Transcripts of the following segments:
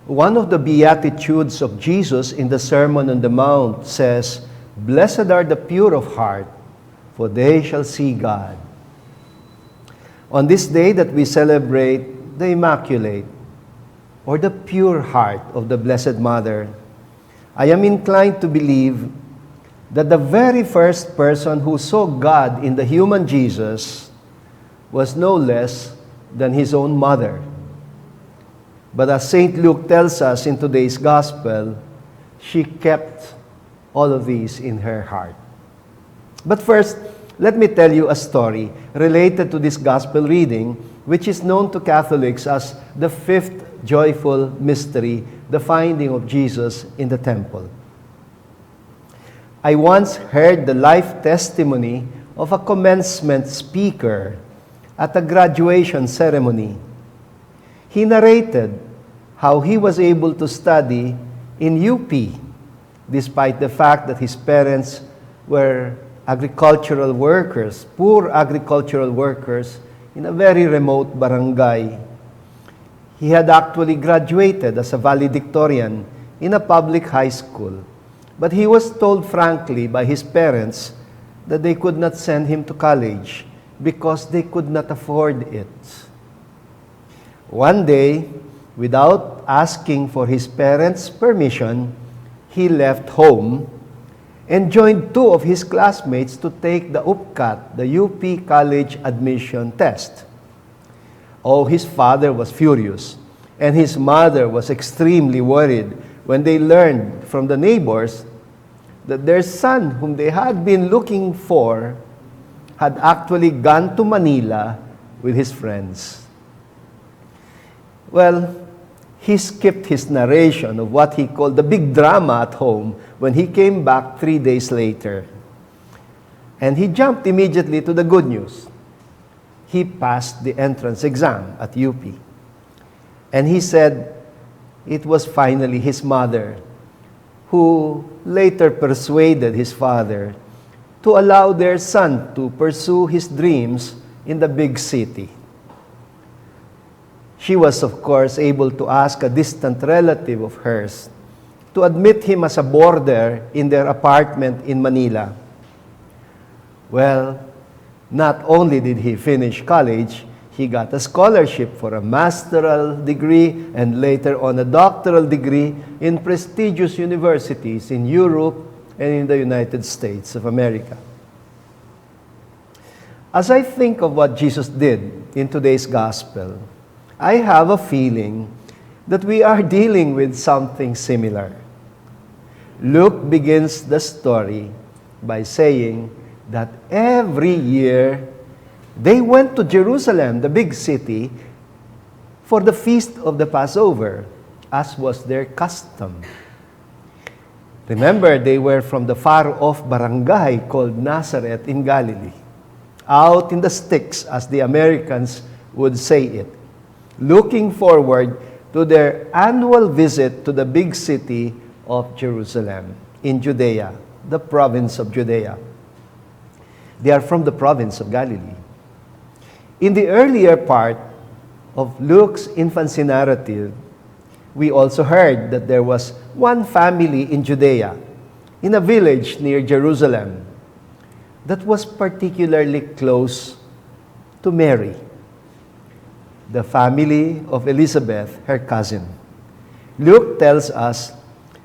One of the Beatitudes of Jesus in the Sermon on the Mount says, "Blessed are the pure of heart, for they shall see God." On this day that we celebrate the Immaculate, or the pure heart of the Blessed Mother, I am inclined to believe that the very first person who saw God in the human Jesus was no less than his own mother. But as St. Luke tells us in today's Gospel, she kept all of these in her heart. But first, let me tell you a story related to this Gospel reading, which is known to Catholics as the fifth joyful mystery, the finding of Jesus in the temple. I once heard the life testimony of a commencement speaker at a graduation ceremony. He narrated how he was able to study in UP despite the fact that his parents were agricultural workers, poor agricultural workers in a very remote barangay. He had actually graduated as a valedictorian in a public high school, but he was told frankly by his parents that they could not send him to college because they could not afford it. One day, without asking for his parents' permission, he left home and joined two of his classmates to take the UPCAT, the UP College Admission Test. Oh, his father was furious, and his mother was extremely worried when they learned from the neighbors that their son, whom they had been looking for, had actually gone to Manila with his friends. Well, he skipped his narration of what he called the big drama at home when he came back 3 days later. And he jumped immediately to the good news. He passed the entrance exam at UP. And he said it was finally his mother who later persuaded his father to allow their son to pursue his dreams in the big city. She was, of course, able to ask a distant relative of hers to admit him as a boarder in their apartment in Manila. Well, not only did he finish college, he got a scholarship for a master's degree and later on a doctoral degree in prestigious universities in Europe and in the United States of America. As I think of what Jesus did in today's gospel, I have a feeling that we are dealing with something similar. Luke begins the story by saying that every year they went to Jerusalem, the big city, for the feast of the Passover, as was their custom. Remember, they were from the far-off barangay called Nazareth in Galilee, out in the sticks, as the Americans would say it, looking forward to their annual visit to the big city of Jerusalem in Judea, the province of Judea. They are from the province of Galilee. In the earlier part of Luke's infancy narrative, we also heard that there was one family in Judea, in a village near Jerusalem, that was particularly close to Mary, the family of Elizabeth, her cousin. Luke tells us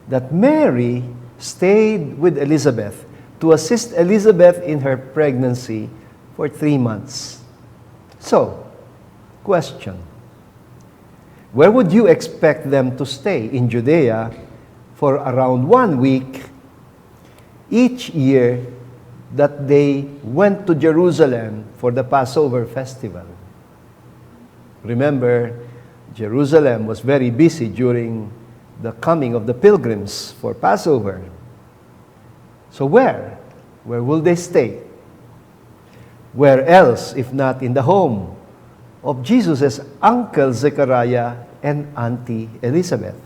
that Mary stayed with Elizabeth to assist Elizabeth in her pregnancy for 3 months. So, question: where would you expect them to stay in Judea for around 1 week each year that they went to Jerusalem for the Passover festival? Remember, Jerusalem was very busy during the coming of the pilgrims for Passover. So where? Where will they stay? Where else if not in the home of Jesus' uncle Zechariah and auntie Elizabeth?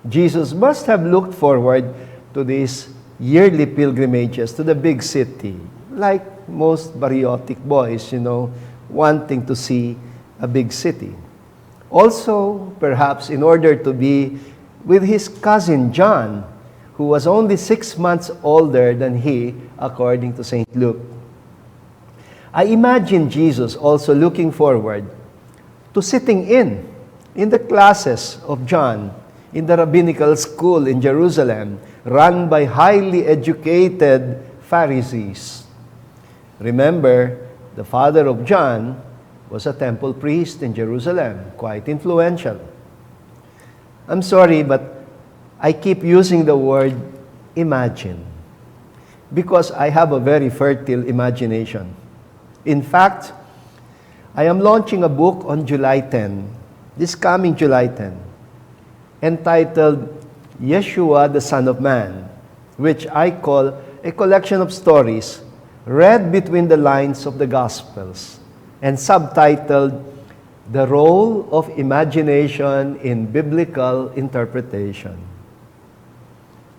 Jesus must have looked forward to these yearly pilgrimages to the big city, like most patriotic boys, wanting to see a big city. Also, perhaps in order to be with his cousin John, who was only 6 months older than he, according to St. Luke. I imagine Jesus also looking forward to sitting in the classes of John in the rabbinical school in Jerusalem, run by highly educated Pharisees. Remember, the father of John was a temple priest in Jerusalem, quite influential. I'm sorry, but I keep using the word imagine because I have a very fertile imagination. In fact, I am launching a book on July 10, this coming July 10, entitled Yeshua, the Son of Man, which I call a collection of stories read between the lines of the Gospels and subtitled The Role of Imagination in Biblical Interpretation.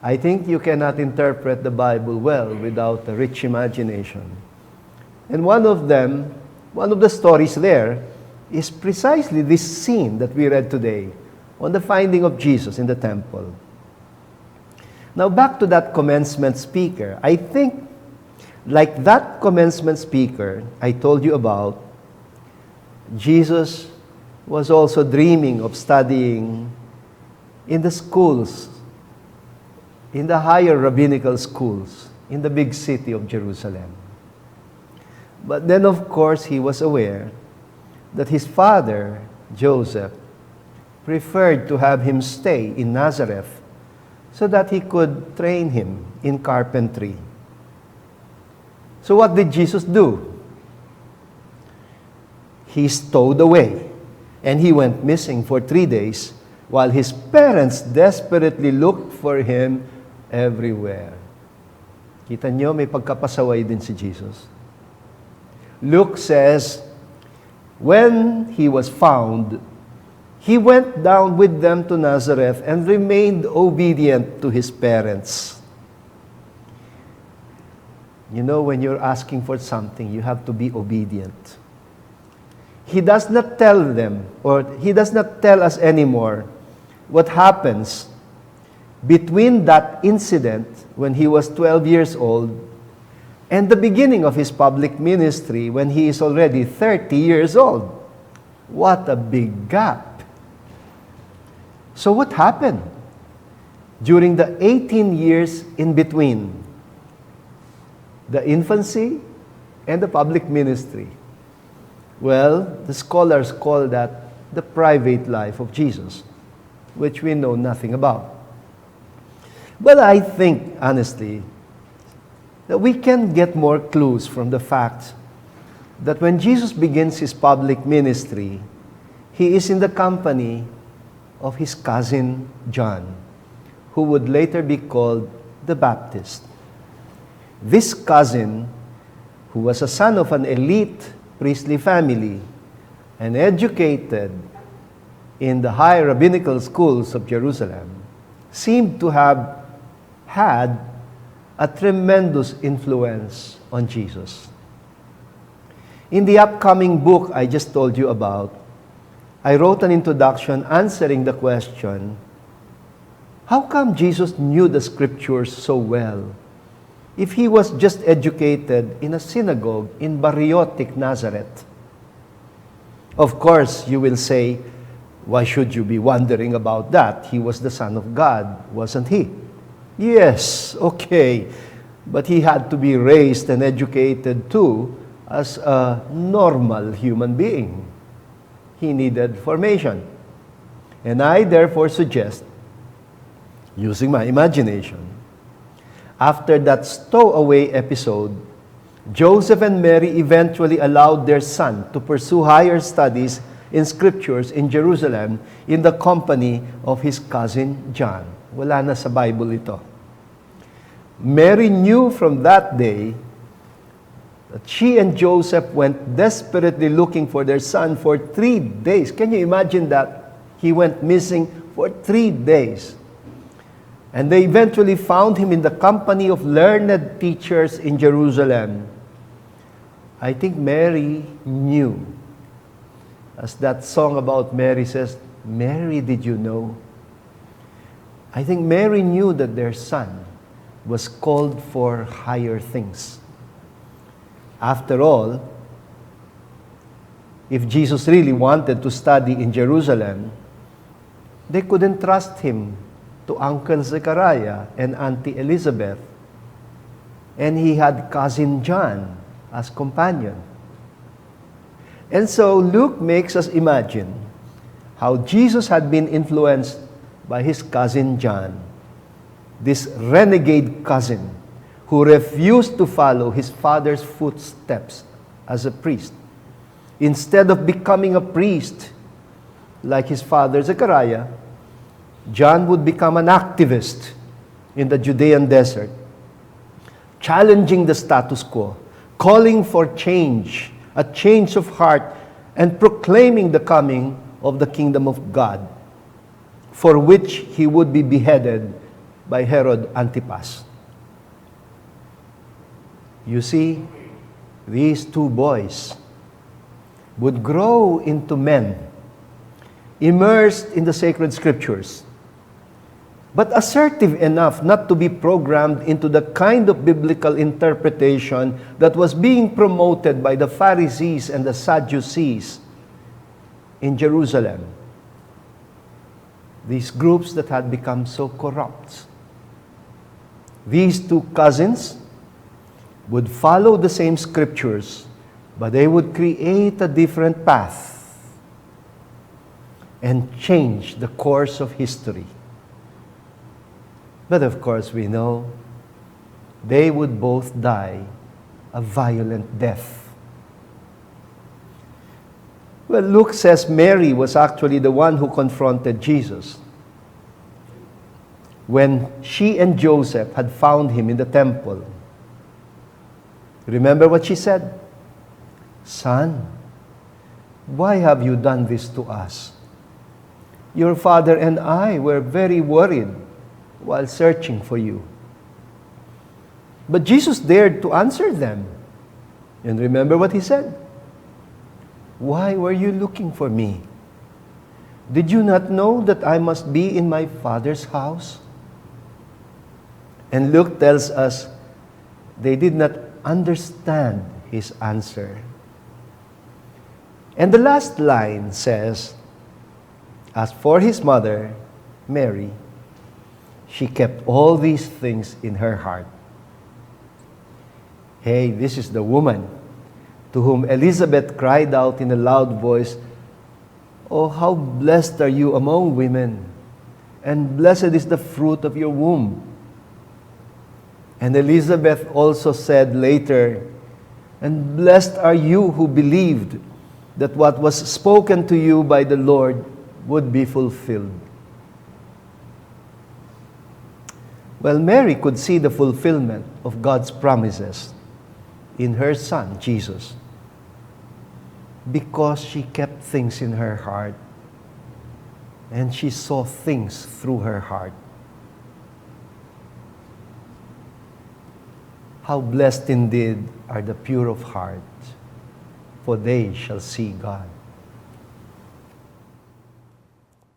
I think you cannot interpret the Bible well without a rich imagination. And one of the stories there is precisely this scene that we read today on the finding of Jesus in the temple. Now back to that commencement speaker. I think like that commencement speaker I told you about, Jesus was also dreaming of studying in the schools, in the higher rabbinical schools, in the big city of Jerusalem. But then, of course, he was aware that his father, Joseph, preferred to have him stay in Nazareth so that he could train him in carpentry. So what did Jesus do? He stowed away, and he went missing for 3 days while his parents desperately looked for him everywhere. Kita nyo, may pagkapasaway din si Jesus. Luke says, when he was found, he went down with them to Nazareth and remained obedient to his parents. You know, when you're asking for something, you have to be obedient. He does not tell them, or he does not tell us anymore what happens between that incident when he was 12 years old and the beginning of his public ministry when he is already 30 years old. What a big gap. So what happened during the 18 years in between the infancy and the public ministry? Well, the scholars call that the private life of Jesus, which we know nothing about. But I think, honestly, that we can get more clues from the fact that when Jesus begins his public ministry, he is in the company of his cousin John, who would later be called the Baptist. This cousin, who was a son of an elite priestly family and educated in the high rabbinical schools of Jerusalem, seemed to have had a tremendous influence on Jesus. In the upcoming book I just told you about, I wrote an introduction answering the question, how come Jesus knew the scriptures so well if he was just educated in a synagogue in Bariotic Nazareth? Of course, you will say, why should you be wondering about that? He was the Son of God, wasn't he? Yes, okay. But he had to be raised and educated too as a normal human being. He needed formation. And I therefore suggest, using my imagination, after that stowaway episode, Joseph and Mary eventually allowed their son to pursue higher studies in scriptures in Jerusalem in the company of his cousin John. Wala na sa Bible ito. Mary knew from that day that she and Joseph went desperately looking for their son for 3 days. Can you imagine that? He went missing for 3 days. And they eventually found him in the company of learned teachers in Jerusalem. I think Mary knew As that song about Mary says, Mary, did you know? I think Mary knew that their son was called for higher things. After all, if Jesus really wanted to study in Jerusalem, they couldn't trust him to Uncle Zechariah and Auntie Elizabeth. And he had cousin John as companion. And so Luke makes us imagine how Jesus had been influenced by his cousin John, this renegade cousin who refused to follow his father's footsteps as a priest. Instead of becoming a priest like his father Zechariah, John would become an activist in the Judean desert, challenging the status quo, calling for change, a change of heart, and proclaiming the coming of the kingdom of God, for which he would be beheaded by Herod Antipas. You see, these two boys would grow into men, immersed in the sacred scriptures, but assertive enough not to be programmed into the kind of biblical interpretation that was being promoted by the Pharisees and the Sadducees in Jerusalem. These groups that had become so corrupt. These two cousins would follow the same scriptures, but they would create a different path and change the course of history. But of course, we know they would both die a violent death. Well, Luke says Mary was actually the one who confronted Jesus when she and Joseph had found him in the temple. Remember what she said? Son, why have you done this to us? Your father and I were very worried while searching for you. But Jesus dared to answer them. And remember what he said? Why were you looking for me? Did you not know that I must be in my Father's house? And Luke tells us they did not understand his answer. And the last line says, as for his mother, Mary, she kept all these things in her heart. Hey, this is the woman to whom Elizabeth cried out in a loud voice, "Oh, how blessed are you among women, and blessed is the fruit of your womb." And Elizabeth also said later, "And blessed are you who believed that what was spoken to you by the Lord would be fulfilled." Well, Mary could see the fulfillment of God's promises in her son, Jesus, because she kept things in her heart and she saw things through her heart. How blessed indeed are the pure of heart, for they shall see God.